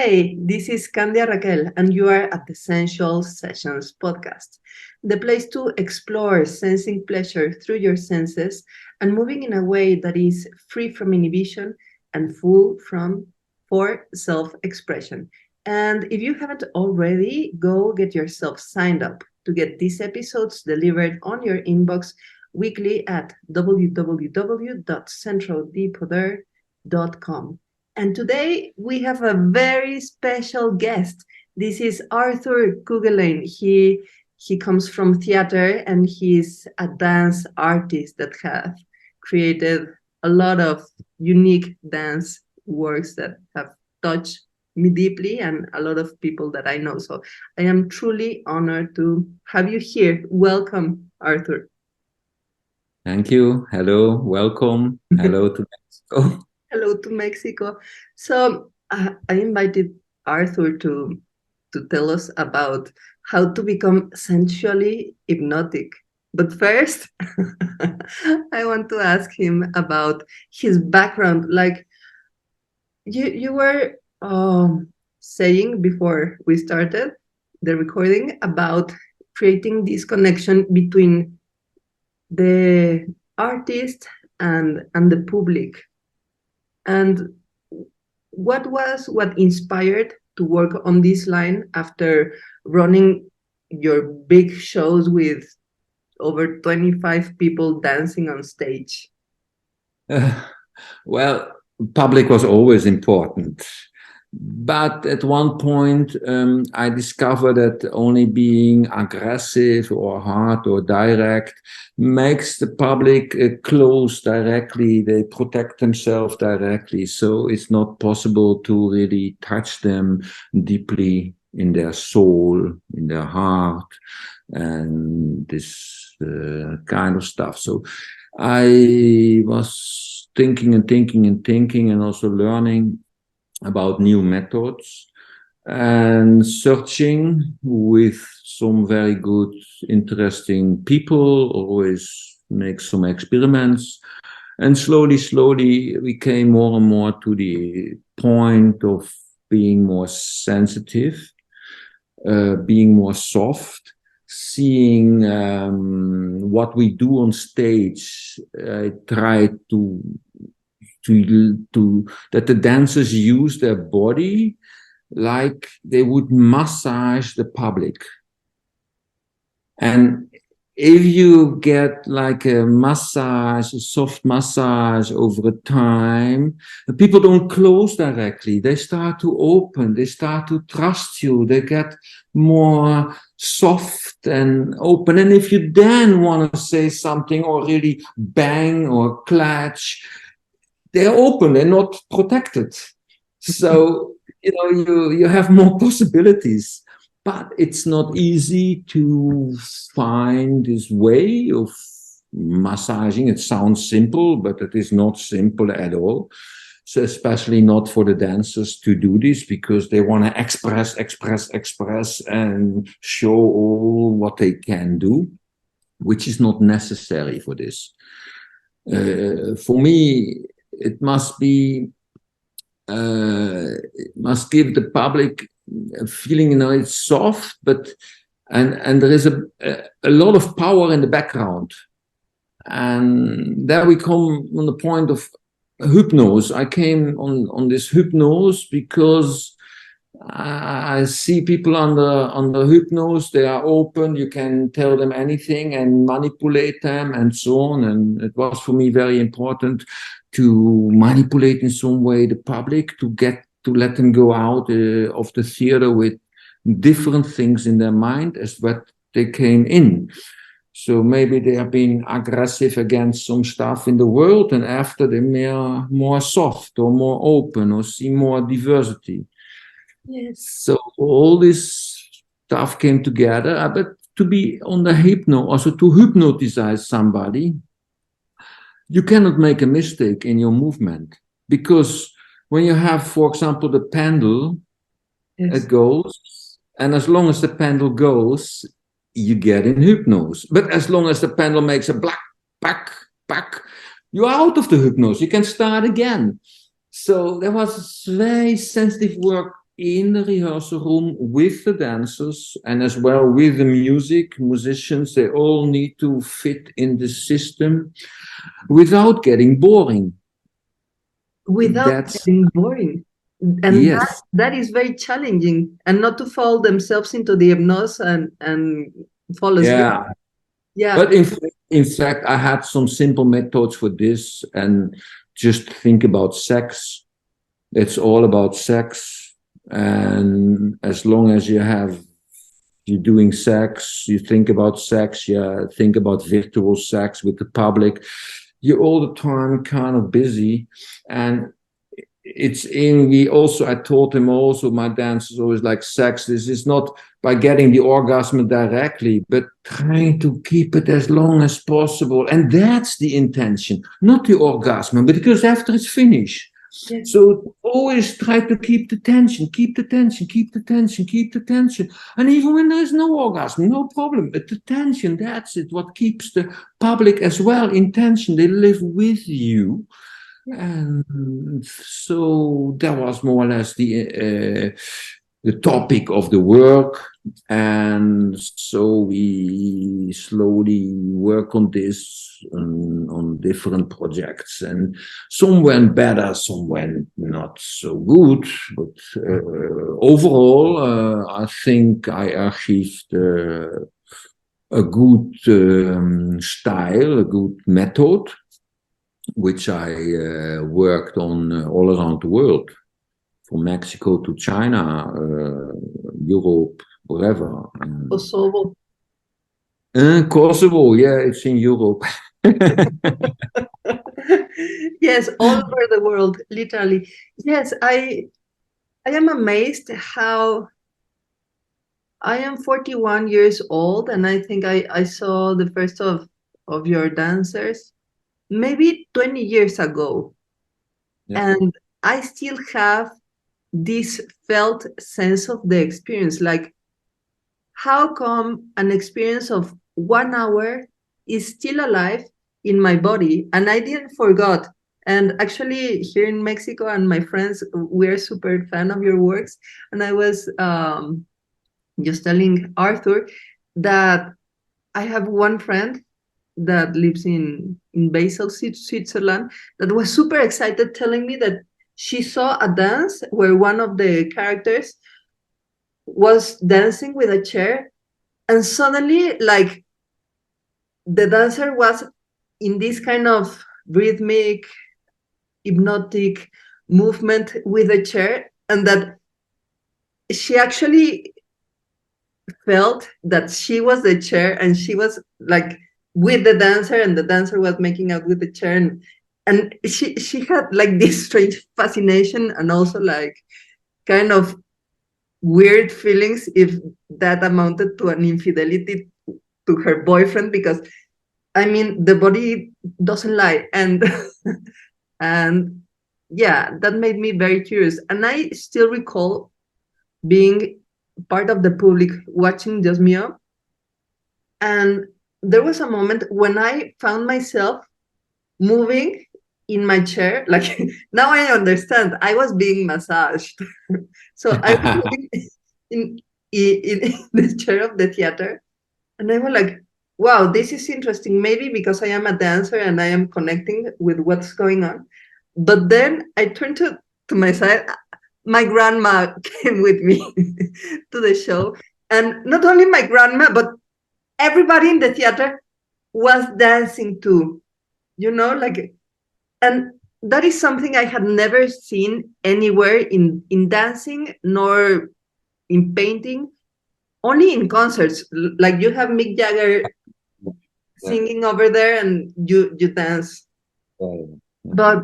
Hey, this is Candia Raquel, and you are at the Sensual Sessions podcast, the place to explore sensing pleasure through your senses and moving in a way that is free from inhibition and full from for self-expression. And if you haven't already, go get yourself signed up to get these episodes delivered on your inbox weekly at www.centraldepoder.com. And today we have a very special guest. This is Arthur Kuggeleyn. He comes from theater and he's a dance artist that has created a lot of unique dance works that have touched me deeply and a lot of people that I know. So I am truly honored to have you here. Welcome, Arthur. Thank you. Hello. Welcome. Hello to Mexico. Hello to Mexico. So I invited Arthur to tell us about how to become sensually hypnotic. But first, I want to ask him about his background. Like you were saying before we started the recording about creating this connection between the artist and the public. And what inspired to work on this line after running your big shows with over 25 people dancing on stage? Uh, well, public was always important. But at one point, I discovered that only being aggressive or hard or direct makes the public close directly. They protect themselves directly. So it's not possible to really touch them deeply in their soul, in their heart, and this kind of stuff. So I was thinking and also learning about new methods and searching with some very good, interesting people, always make some experiments. And slowly, we came more and more to the point of being more sensitive, being more soft, seeing what we do on stage. I try to that the dancers use their body like they would massage the public. And if you get like a massage, a soft massage over a time, people don't close directly. They start to open. They start to trust you. They get more soft and open. And if you then want to say something or really bang or clutch, they're open, they're not protected. So, you have more possibilities, but it's not easy to find this way of massaging. It sounds simple, but it is not simple at all. So especially not for the dancers to do this because they want to express and show all what they can do, which is not necessary for this. For me, it must give the public a feeling, it's soft, but and there is a lot of power in the background. And there we come on the point of hypnosis. I came on this hypnosis because I see people under hypnosis. They are open. You can tell them anything and manipulate them and so on. And it was for me very important to manipulate in some way the public to let them go out of the theater with different things in their mind as what they came in. So maybe they have been aggressive against some stuff in the world, and after they're more soft or more open or see more diversity. Yes. So all this stuff came together. But to be on the also to hypnotize somebody, you cannot make a mistake in your movement, because when you have, for example, the pendule, yes, it goes, and as long as the pendule goes, you get in hypnosis. But as long as the pendule makes a black, back, you're out of the hypnosis. You can start again. So there was very sensitive work in the rehearsal room with the dancers and as well with the musicians. They all need to fit in the system without getting boring. Without That's getting boring. And yes. that is very challenging, and not to fall themselves into the hypnosis and fall asleep. Yeah. Yeah. But in fact, I had some simple methods for this, and just think about sex. It's all about sex. And as long as you're doing sex, you think about sex, you think about virtual sex with the public, you're all the time kind of busy. And it's in we also I taught him also, my dancers always like sex. This is not by getting the orgasm directly, but trying to keep it as long as possible. And that's the intention, not the orgasm, but because after it's finished. Yes. So always try to keep the tension, keep the tension, keep the tension, keep the tension. And even when there's no orgasm, no problem. But the tension, that's it, what keeps the public as well in tension. They live with you. And so that was more or less the topic of the work. And so we slowly work on this on different projects, and some went better, some went not so good. But overall, I think I achieved a good style, a good method, which I worked on all around the world, from Mexico to China, Europe, wherever. Kosovo. Kosovo, yeah, it's in Europe. Yes, all over the world, literally. Yes, I am amazed how I am 41 years old, and I think I saw the first of your dancers maybe 20 years ago. Yeah. And I still have this felt sense of the experience. Like, how come an experience of 1 hour is still alive in my body? And I didn't forget. And actually, here in Mexico, and my friends, we're super fan of your works. And I was just telling Arthur that I have one friend that lives in Basel, Switzerland, that was super excited, telling me that she saw a dance where one of the characters was dancing with a chair, and suddenly, like, the dancer was in this kind of rhythmic, hypnotic movement with a chair, and that she actually felt that she was the chair, and she was like with the dancer, and the dancer was making out with the chair, and she had like this strange fascination, and also like kind of weird feelings, if that amounted to an infidelity to her boyfriend, because I mean the body doesn't lie, and and yeah, that made me very curious. And I still recall being part of the public watching Just Mio, and there was a moment when I found myself moving in my chair. Like, now I understand, I was being massaged. So I was moving in, in the chair of the theater, and I was like, wow, this is interesting. Maybe because I am a dancer and I am connecting with what's going on. But then I turned to my side. My grandma came with me to the show. And not only my grandma, but everybody in the theater was dancing too, like, and that is something I had never seen anywhere in dancing, nor in painting, only in concerts. Like, you have Mick Jagger Yeah. singing over there, and you dance. Yeah.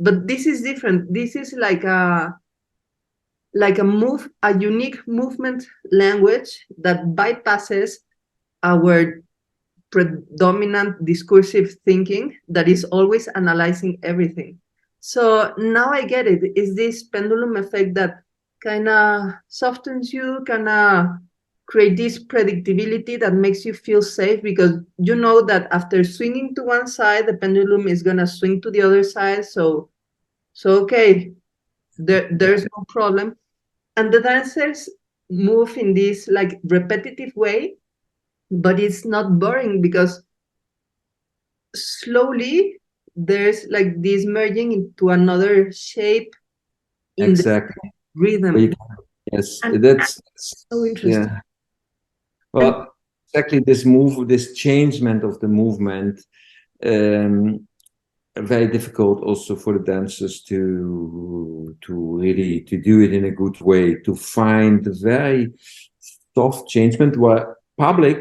But this is different. This is like a unique movement language that bypasses our predominant discursive thinking that is always analyzing everything. So now I get it. Is this pendulum effect that kind of softens you, kind of create this predictability that makes you feel safe, because you know that after swinging to one side, the pendulum is going to swing to the other side. So okay, there's no problem. and the dancers move in this like repetitive way, but it's not boring because slowly there's like this merging into another shape in the Exactly. rhythm, Yes, and that's so interesting. yeah. And Well, exactly this changement of the movement, um, very difficult also for the dancers to really to do it in a good way, to find a very soft changement where public,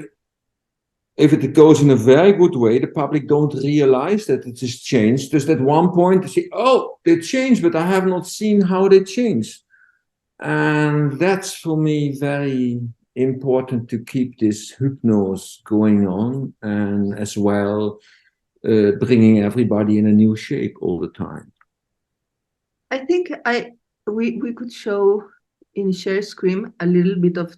if it goes in a very good way, the public don't realize that it is changed. Just at one point they say, oh, they changed, but I have not seen how they changed. And that's for me very important to keep this hypnosis going on, and as well bringing everybody in a new shape all the time. I think we could show in share screen a little bit of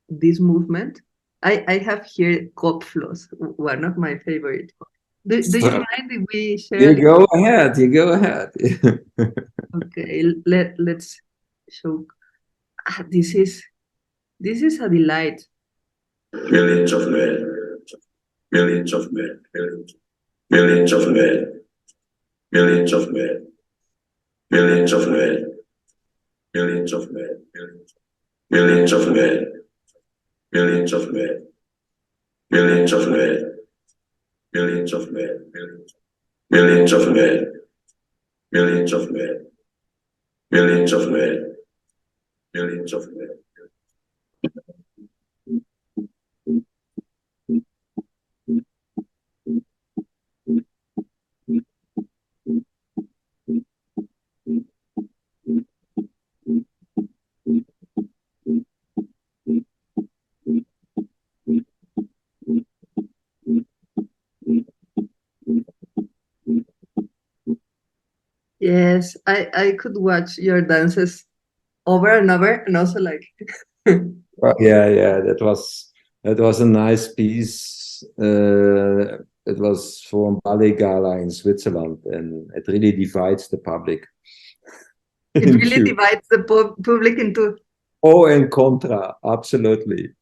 this movement. I have here Kopflos, one of my favorite. Do you So mind if we share a you little? go ahead, you go ahead. Okay, let's show. This is a delight. Millions of men, millions of men, millions of men, millions of men, millions of men, millions of men, millions of men, millions of men, millions of men, millions of men, millions of men, millions of men, millions of men, millions of men. Yes, I could watch your dances over and over, and also like Well, yeah, that was a nice piece. It was for a ballet gala in Switzerland, and it really divides the public it in really two. divides the public into. Oh, and contra, absolutely.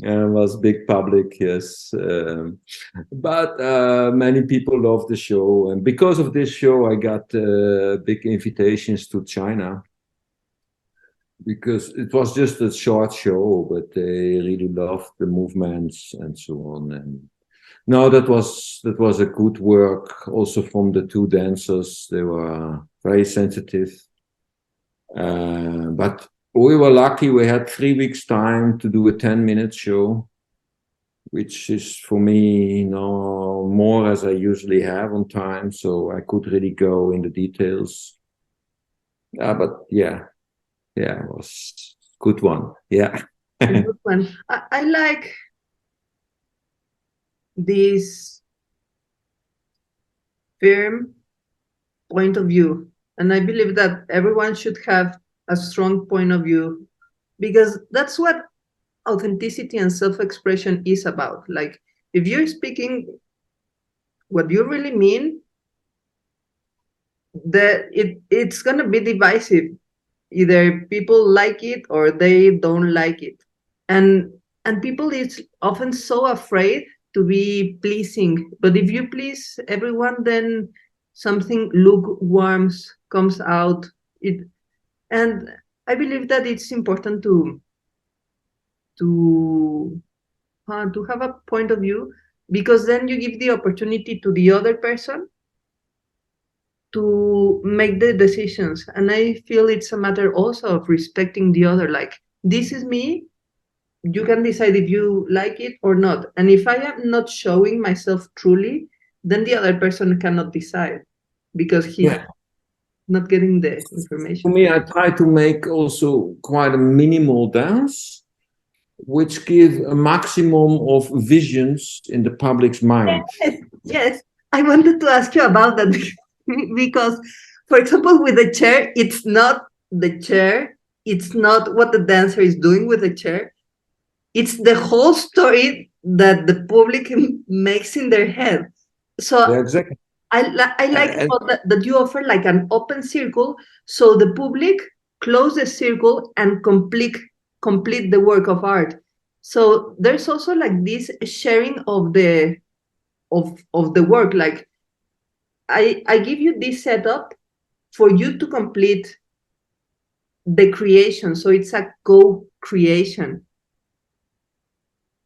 Was big public, yes. But many people love the show, and because of this show, I got big invitations to China, because it was just a short show, but they really loved the movements and so on. And no, that was a good work also from the two dancers. They were very sensitive, but we were lucky. We had 3 weeks time to do a 10-minute show, which is for me, more as I usually have on time. So I could really go in the details. But yeah, it was good one. Yeah. A good one. I like this firm point of view, and I believe that everyone should have a strong point of view because that's what authenticity and self-expression is about. Like if you're speaking what you really mean, that it's gonna be divisive. Either people like it or they don't like it, and people is often so afraid to be pleasing. But if you please everyone, then something lukewarm comes out. It and I believe that it's important to to have a point of view, because then you give the opportunity to the other person to make the decisions. And I feel it's a matter also of respecting the other. Like, this is me, you can decide if you like it or not. And if I am not showing myself truly, then the other person cannot decide because he's Yeah. not getting the For information. me, I try to make also quite a minimal dance, which give a maximum of visions in the public's mind. Yes, yes. I wanted to ask you about that because, for example, with the chair, it's not the chair, it's not what the dancer is doing with the chair, it's the whole story that the public makes in their head. Yeah, So exactly. I like And how that you offer like an open circle, so the public. close the circle and complete the work of art. So there's also like this sharing of the work. Like I give you this setup for you to complete the creation. So it's a co-creation.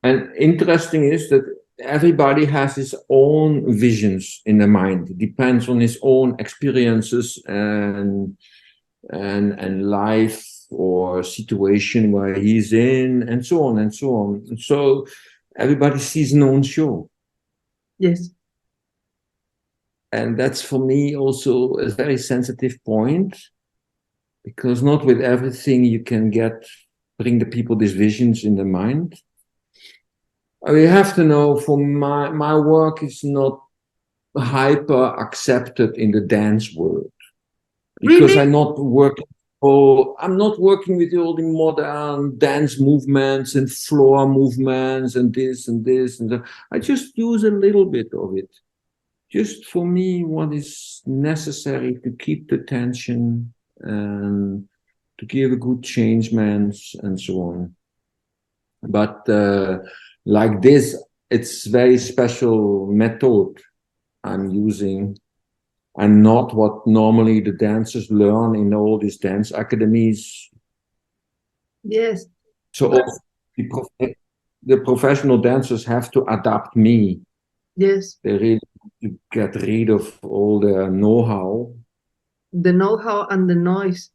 And interesting is that everybody has his own visions in the mind. It depends on his own experiences and life or situation where he's in, and so on and so on. And so everybody sees his own show. Yes. And that's for me also a very sensitive point, because not with everything you can bring the people these visions in the mind. You have to know, for my work is not hyper accepted in the dance world, because Really? I'm not working with all the modern dance movements and floor movements and this and this and that. I just use a little bit of it, just for me, what is necessary to keep the tension and to give a good changements and so on. But like this, it's very special method I'm using, and not what normally the dancers learn in all these dance academies. Yes. So But the professional dancers have to adapt me. yes, They really have to get rid of all the know-how. the know-how and the noise.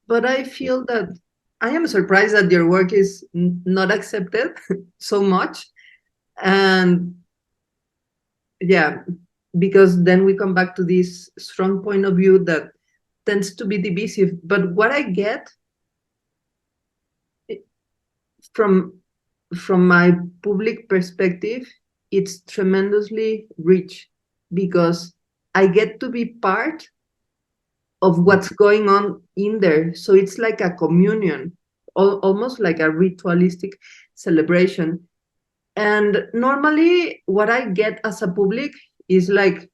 But I feel that I am surprised that your work is not accepted so much. And yeah, because then we come back to this strong point of view that tends to be divisive. But what I get from my public perspective, it's tremendously rich, because I get to be part of what's going on in there. So it's like a communion, almost like a ritualistic celebration. And normally what I get as a public is like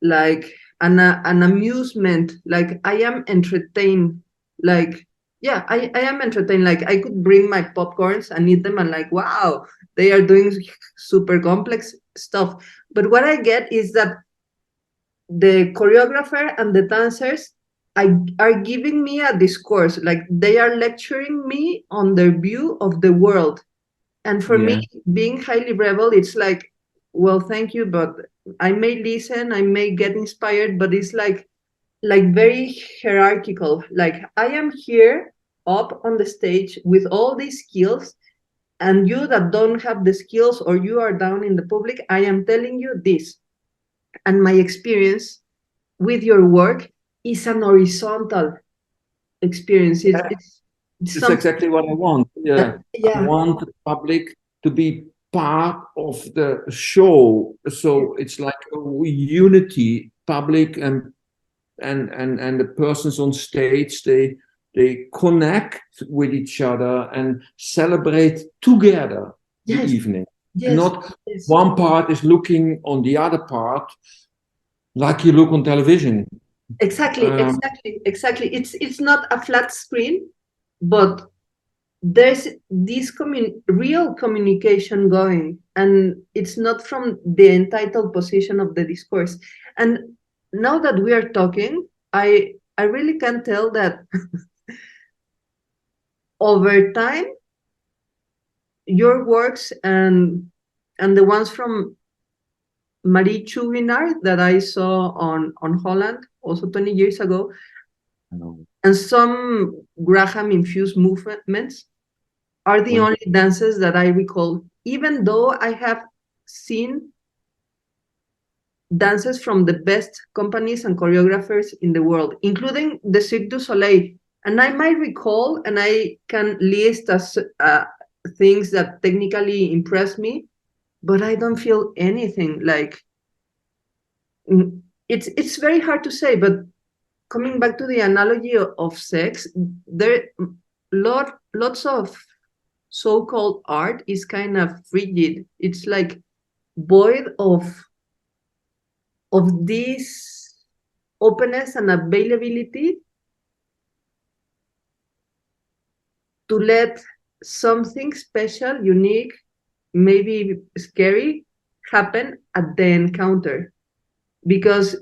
an amusement. Like I am entertained. Like, yeah, I am entertained. Like I could bring my popcorns and eat them and like, wow, they are doing super complex stuff. But what I get is that the choreographer and the dancers are giving me a discourse. Like they are lecturing me on their view of the world. And for me, Yeah. being highly rebel, it's like, well, thank you, but I may listen, I may get inspired, but it's like very hierarchical. Like I am here up on the stage with all these skills, and you that don't have the skills, or you are down in the public, I am telling you this. And my experience with your work is an horizontal experience. It's It's something exactly what I want. Yeah. I yeah. want the public to be part of the show. So it's like a unity, public and the persons on stage, they connect with each other and celebrate together the Yes, evening. And yes, not yes. one part is looking on the other part like you look on television. Exactly, Um, exactly, exactly. It's not a flat screen, but there's this real communication going, and it's not from the entitled position of the discourse. And now that we are talking, I really can tell that over time, your works and the ones from Marie Chuginar that I saw on Holland also 20 years ago, and some Graham infused movements are the only dances that I recall, even though I have seen dances from the best companies and choreographers in the world, including the Cirque du Soleil. And I might recall, and I can list as things that technically impress me, but I don't feel anything like. It's very hard to say, but coming back to the analogy of sex, there lots of so-called art is kind of rigid. It's like void of this openness and availability to let something special, unique, maybe scary happen at the encounter. Because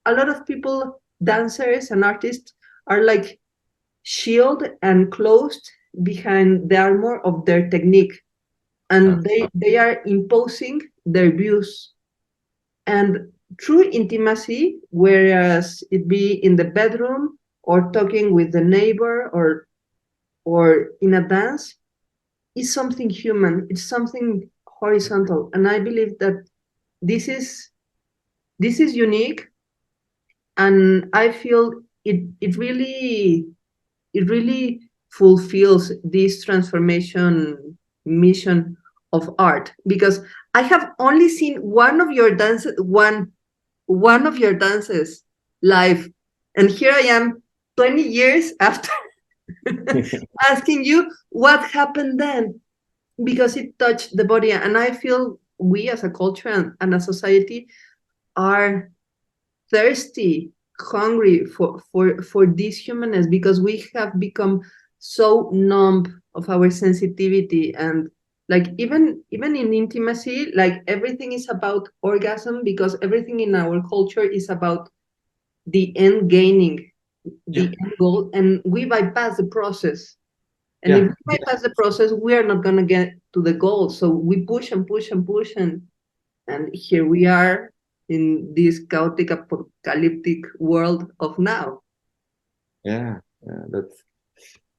a lot of people, dancers and artists, are like shield and closed behind the armor of their technique, and they are imposing their views. And true intimacy, whereas it be in the bedroom or talking with the neighbor or in a dance, is something human. It's something horizontal, and I believe that this is this is unique, and I feel it really fulfills this transformation mission of art, because I have only seen one of your dances live, and here I am 20 years after asking you what happened then, because it touched the body, and I feel we as a culture and a society are thirsty, hungry for this humanness, because we have become so numb of our sensitivity. And like even in intimacy, like everything is about orgasm, because everything in our culture is about the end gaining, the end goal, and we bypass the process. And if we bypass the process, we are not going to get to the goal. So we push and push and push, and here we are in this chaotic apocalyptic world of now. That's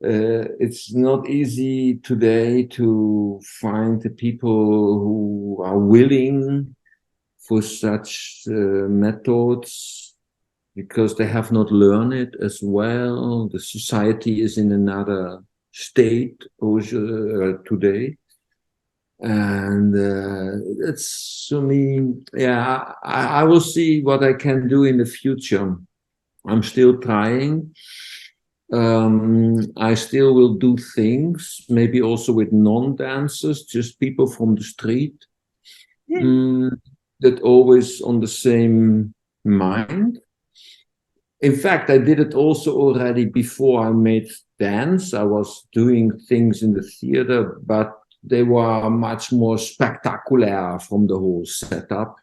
it's not easy today to find the people who are willing for such methods, because they have not learned it as well. The society is in another state today. And it's, to me, I will see what I can do in the future. I'm still trying. I still will do things, maybe also with non-dancers, just people from the street, that always on the same mind. In fact, I did it also already before I made dance. I was doing things in the theater, but they were much more spectacular from the whole setup.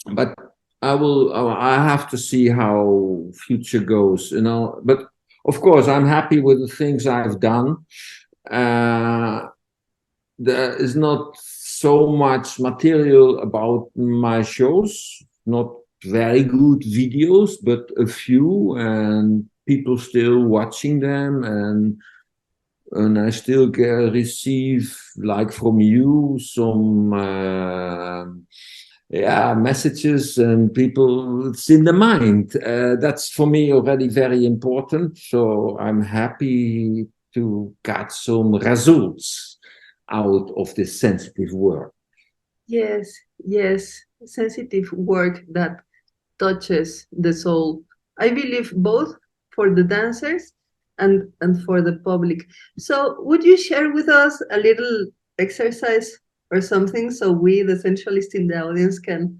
But I have to see how future goes, But of course, I'm happy with the things I've done. There is not so much material about my shows, not very good videos, but a few, and people still watching them, and I still receive, like from you, some messages, and people, it's in the mind. That's for me already very important. So I'm happy to get some results out of this sensitive work. Yes, sensitive work that touches the soul. I believe both for the dancers and for the public. So would you share with us a little exercise or something, so we, the sensualists in the audience, can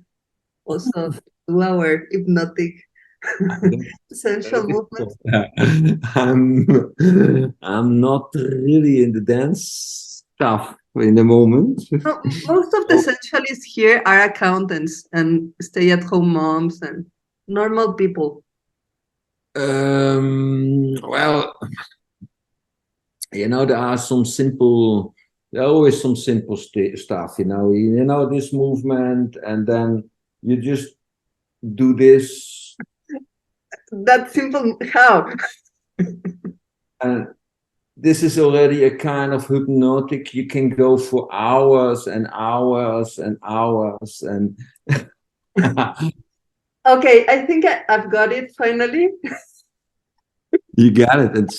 also do our hypnotic sensual movements? I'm not really in the dance stuff in the moment. No, most of the sensualists here are accountants and stay-at-home moms and normal people. Well, there are some simple. There are always some simple stuff. This movement, and then you just do this. That simple. How? And this is already a kind of hypnotic. You can go for hours and hours and hours. And Okay, I think I've got it finally. you got it.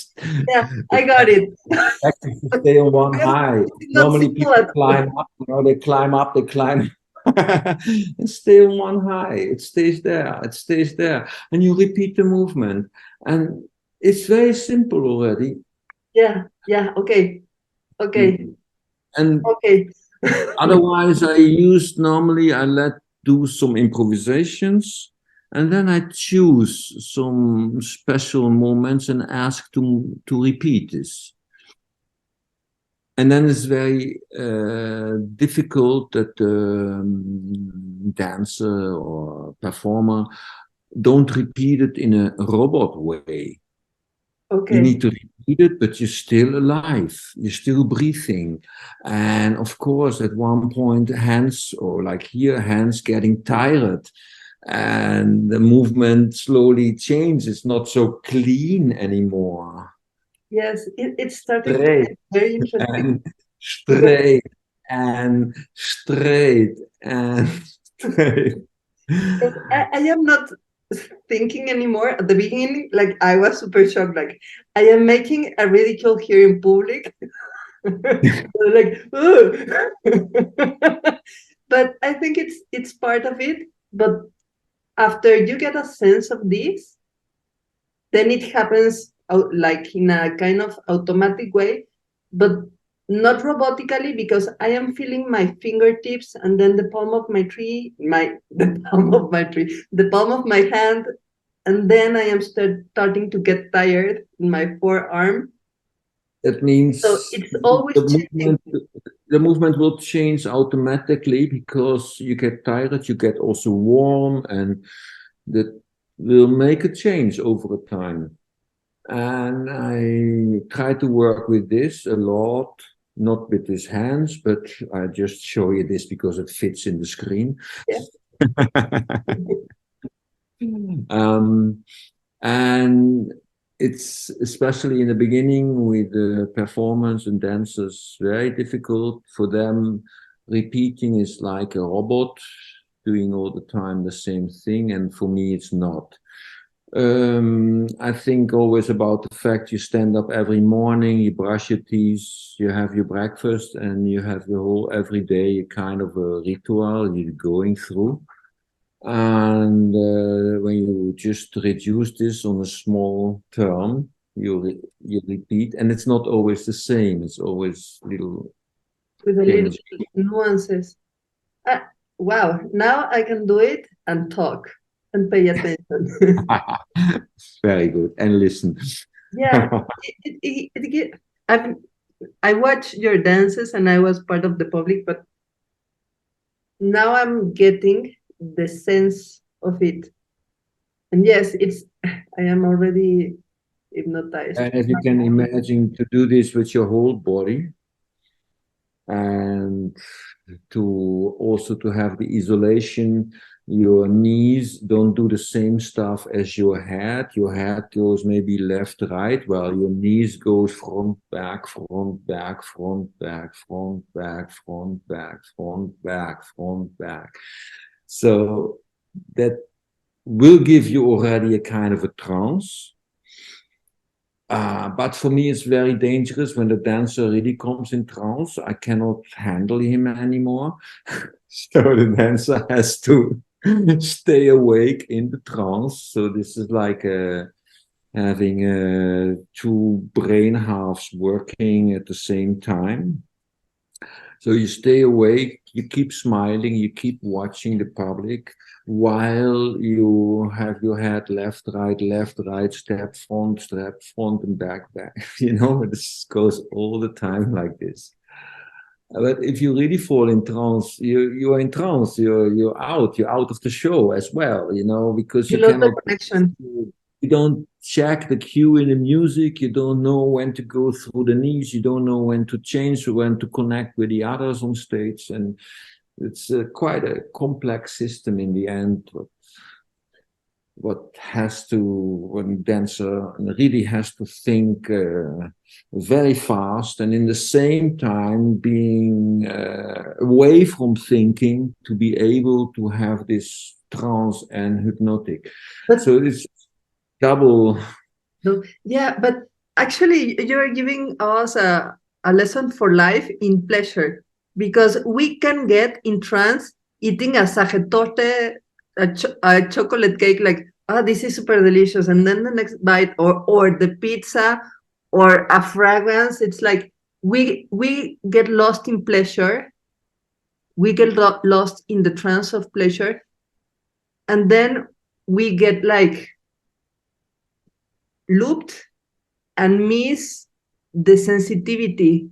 I got it. To stay on one high. Normally people climb up, they climb up, they climb and stay on one high. It stays there. It stays there. And you repeat the movement. And it's very simple already. Yeah. Okay. And okay. Otherwise, I let do some improvisations, And then I choose some special moments and ask to repeat this. And then it's very difficult that the dancer or performer don't repeat it in a robot way. Okay. You need to repeat it, but you're still alive. You're still breathing. And of course, at one point, hands, or like here, hands getting tired. And the movement slowly changes, not so clean anymore. Yes, it's starting to Straight get very interesting. and straight and straight and straight. Yes, I am not thinking anymore. At the beginning, like I was super shocked. Like I am making a ridicule here in public. Like, but I think it's part of it. But after you get a sense of this, then it happens like in a kind of automatic way, but not robotically, because I am feeling my fingertips and then the palm of my tree, the palm of my tree, the palm of my hand, and then I am starting to get tired in my forearm. That means So it's always changing. The movement will change automatically because you get tired, you get also warm, and that will make a change over time. And I try to work with this a lot, not with his hands, but I just show you this because it fits in the screen. Yeah. And it's especially in the beginning with the performance and dancers very difficult for them. Repeating is like a robot doing all the time the same thing, and for me it's not. I think always about the fact you stand up every morning, you brush your teeth, you have your breakfast, and you have the whole every day kind of a ritual you're going through. And when you just reduce this on a small term, you repeat, and it's not always the same. It's always little With a little things. nuances. Wow, now I can do it and talk and pay attention. Very good. And listen. Yeah, I watch your dances and I was part of the public, but now I'm getting the sense of it. And yes, I am already hypnotized. And if you can imagine to do this with your whole body, and to also to have the isolation, your knees don't do the same stuff as your head. Your head goes maybe left, right, while your knees goes front, back, front, back, front, back, front, back, front, back, front, back, front, back. So that will give you already a kind of a trance. But for me, it's very dangerous when the dancer really comes in trance. I cannot handle him anymore. So the dancer has to stay awake in the trance. So this is like having two brain halves working at the same time. So you stay awake, you keep smiling, you keep watching the public while you have your head left, right, step, front, and back. You know, this goes all the time like this. But if you really fall in trance, you are in trance. You're out. You're out of the show as well. You know, because You you lost the cannot. connection. You don't check the cue in the music. You don't know when to go through the knees. You don't know when to change, when to connect with the others on stage. And it's quite a complex system in the end. What has to, when dancer really has to think very fast, and in the same time being away from thinking to be able to have this trance and hypnotic. But so it's double. yeah, but actually, you're giving us a lesson for life in pleasure, because we can get in trance eating a sacerdote, a chocolate cake, like, oh, this is super delicious. And then the next bite, or the pizza, or a fragrance, it's like we get lost in pleasure. We get lost in the trance of pleasure. And then we get like looped and miss the sensitivity,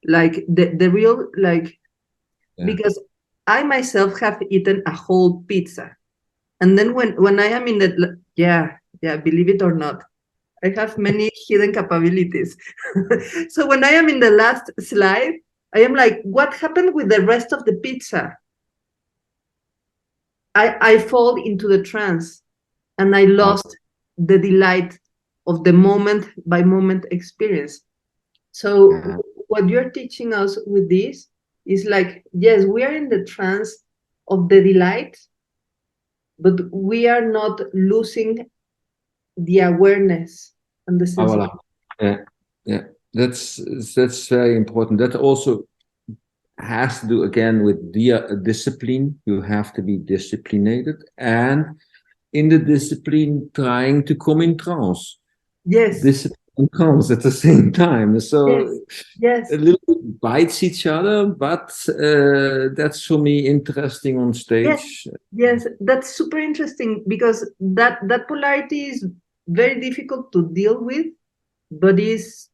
like the real, like, because I myself have eaten a whole pizza. And then when I am in the, yeah, believe it or not, I have many hidden capabilities. So when I am in the last slide, I am like, what happened with the rest of the pizza? I fall into the trance and I lost the delight of the moment by moment experience. So what you're teaching us with this is like, yes, we are in the trance of the delight, but we are not losing the awareness and the sense. Voilà. Yeah, that's very important. That also has to do again with discipline. You have to be disciplined, and in the discipline, trying to come in trance. Yes. Discipline and trance at the same time. So yes. a little bit bites each other, but that's for me interesting on stage. Yes, that's super interesting because that polarity is very difficult to deal with, but is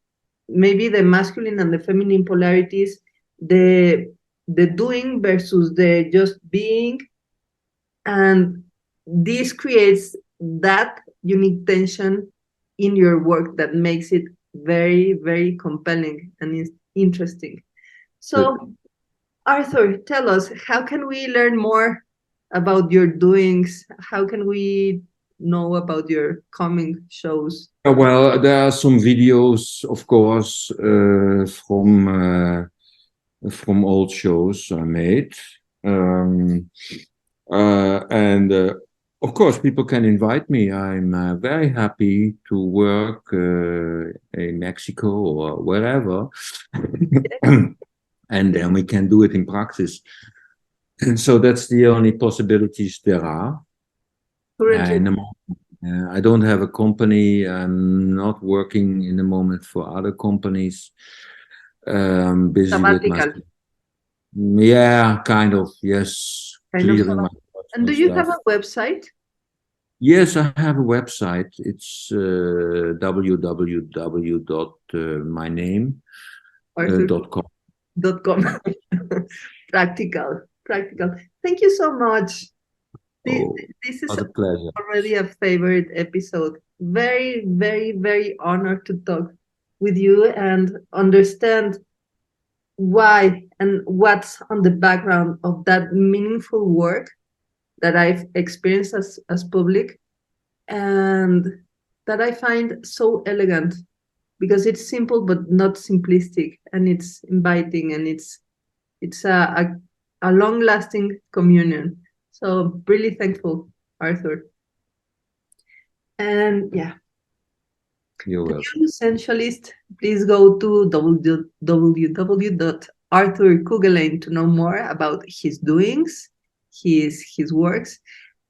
maybe the masculine and the feminine polarities, the doing versus the just being, and this creates that unique tension in your work that makes it very, very compelling and interesting. So, Arthur, tell us, how can we learn more about your doings? How can we know about your coming shows? Well, there are some videos, of course, from old shows I made, and of course, people can invite me. I'm very happy to work in Mexico or wherever, and then we can do it in practice. And so that's the only possibilities there are. Currently, In the moment, I don't have a company. I'm not working in the moment for other companies. Busy with my, sabbatical. yeah, kind of, yes, Kind of. clearing my And do personal you have stuff. a website? Yes, I have a website. It's www.myname.com. Arthur.com. Practical. Thank you so much. This, Oh, this is what a pleasure. already a favorite episode. Very, very, very honored to talk with you and understand why and what's on the background of that meaningful work that I've experienced as public, and that I find so elegant because it's simple but not simplistic, and it's inviting, and it's a long lasting communion. So really thankful, Arthur. And yeah, You're the welcome. new sensualist, please go to www.arthurkuggeleyn to know more about his doings, his works.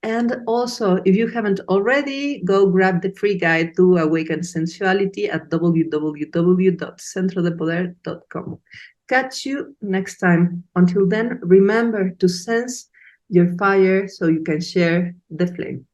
And also, if you haven't already, go grab the free guide to awaken sensuality at www.centrodepoder.com. Catch you next time. Until then, remember to sense your fire so you can share the flame.